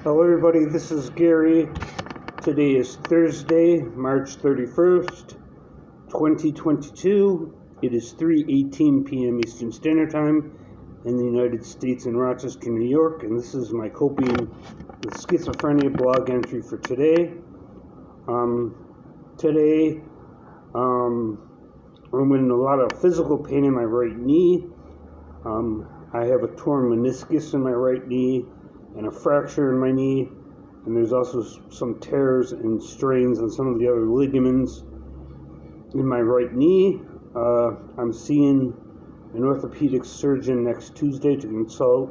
Hello everybody, this is Gary. Today is Thursday, March 31st, 2022. It is 3:18 p.m. Eastern Standard Time in the United States in Rochester, New York, and this is my coping with schizophrenia blog entry for today. Today, I'm in a lot of physical pain in my right knee. I have a torn meniscus in my right knee and a fracture in my knee, and there's also some tears and strains on some of the other ligaments in my right knee. I'm seeing an orthopedic surgeon next Tuesday to consult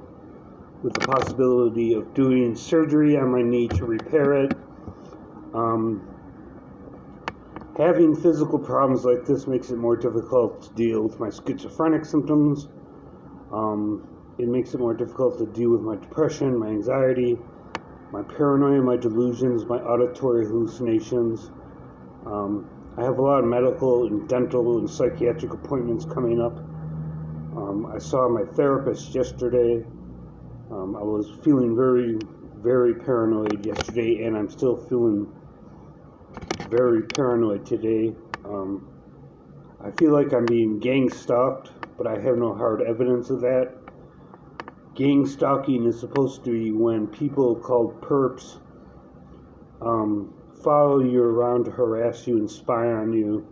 with the possibility of doing surgery on my knee to repair it. Having physical problems like this makes it more difficult to deal with my schizophrenic symptoms. It makes it more difficult to deal with my depression, my anxiety, my paranoia, my delusions, my auditory hallucinations. I have a lot of medical and dental and psychiatric appointments coming up. I saw my therapist yesterday. I was feeling very, very paranoid yesterday, and I'm still feeling very paranoid today. I feel like I'm being gang stalked, but I have no hard evidence of that. Gang stalking is supposed to be when people called perps follow you around to harass you and spy on you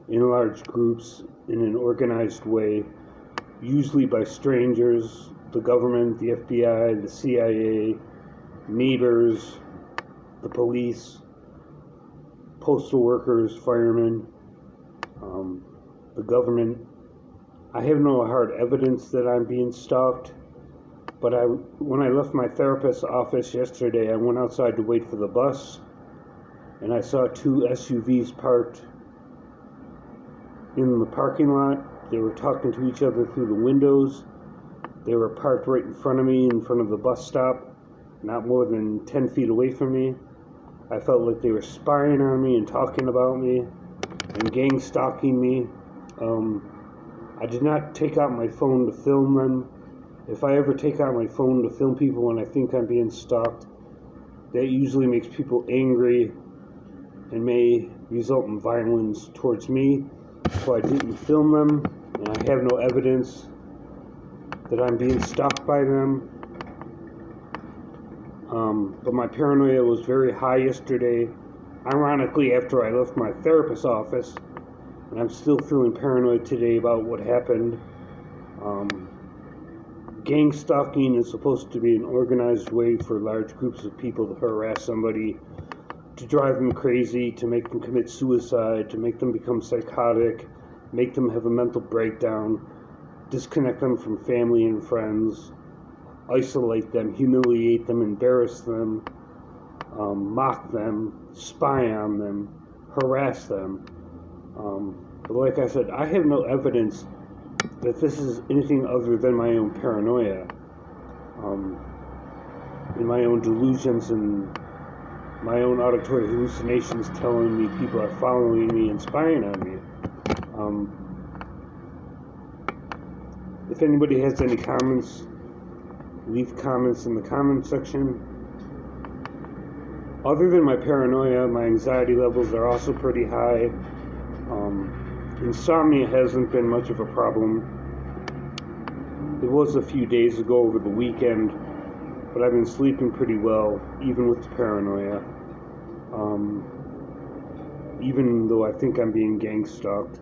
in large groups in an organized way, usually by strangers, the government, the FBI, the CIA, neighbors, the police, postal workers, firemen, the government. I have no hard evidence that I'm being stalked, but when I left my therapist's office yesterday, I went outside to wait for the bus, and I saw two SUVs parked in the parking lot. They were talking to each other through the windows. They were parked right in front of me, in front of the bus stop, not more than 10 feet away from me. I felt like they were spying on me and talking about me and gang stalking me. I did not take out my phone to film them. If I ever take out my phone to film people when I think I'm being stalked, that usually makes people angry and may result in violence towards me. So I didn't film them, and I have no evidence that I'm being stalked by them. But my paranoia was very high yesterday. Ironically, after I left my therapist's office, and I'm still feeling paranoid today about what happened. Gang stalking is supposed to be an organized way for large groups of people to harass somebody, to drive them crazy, to make them commit suicide, to make them become psychotic, make them have a mental breakdown, disconnect them from family and friends, isolate them, humiliate them, embarrass them, mock them, spy on them, harass them. But like I said, I have no evidence that this is anything other than my own paranoia, and my own delusions and my own auditory hallucinations telling me people are following me and spying on me. If anybody has any comments, leave comments in the comment section. Other than my paranoia, my anxiety levels are also pretty high. Insomnia hasn't been much of a problem. It was a few days ago over the weekend, but I've been sleeping pretty well, even with the paranoia. Even though I think I'm being gang stalked.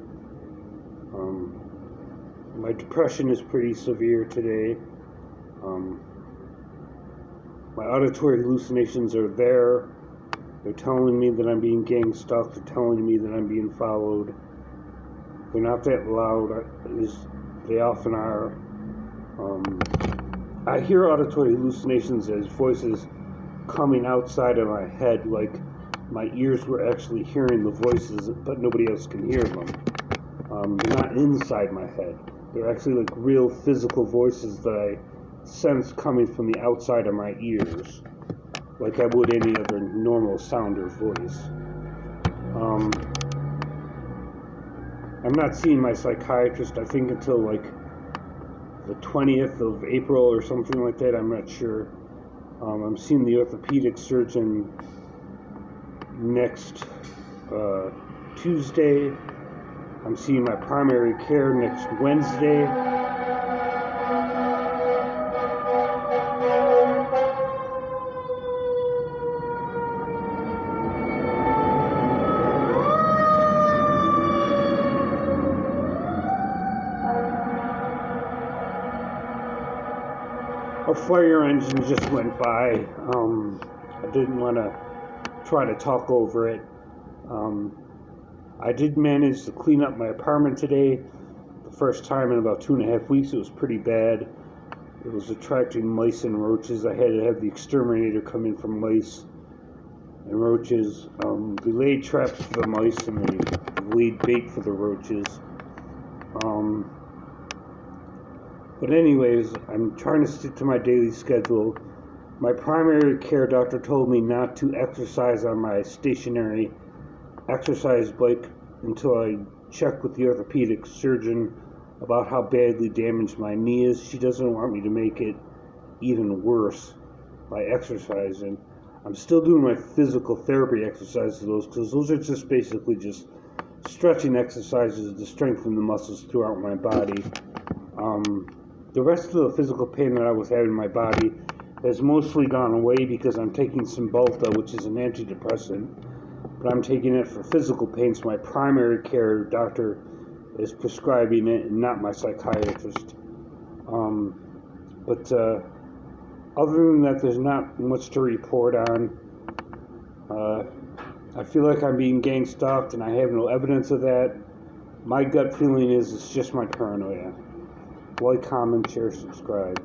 My depression is pretty severe today. My auditory hallucinations are there. They're telling me that I'm being gang stalked. They're telling me that I'm being followed. They're not that loud as they often are. I hear auditory hallucinations as voices coming outside of my head, like my ears were actually hearing the voices, but nobody else can hear them. They're not inside my head. They're actually like real physical voices that I sense coming from the outside of my ears, like I would any other normal sound or voice. I'm not seeing my psychiatrist, I think, until like the 20th of April or something like that. I'm not sure. I'm seeing the orthopedic surgeon next Tuesday. I'm seeing my primary care next Wednesday. A fire engine just went by. I didn't want to try to talk over it. I did manage to clean up my apartment today. The first time in about 2.5 weeks. It was pretty bad. It was attracting mice and roaches. I had to have the exterminator come in for mice and roaches. We laid traps for the mice and we laid bait for the roaches. But anyways, I'm trying to stick to my daily schedule. My primary care doctor told me not to exercise on my stationary exercise bike until I check with the orthopedic surgeon about how badly damaged my knee is. She doesn't want me to make it even worse by exercising. I'm still doing my physical therapy exercises, because those are just basically just stretching exercises to strengthen the muscles throughout my body. The rest of the physical pain that I was having in my body has mostly gone away because I'm taking Cymbalta, which is an antidepressant, but I'm taking it for physical pain, so my primary care doctor is prescribing it and not my psychiatrist. But other than that, there's not much to report on. I feel like I'm being gang stalked and I have no evidence of that. My gut feeling is it's just my paranoia. Like, comment, share, subscribe.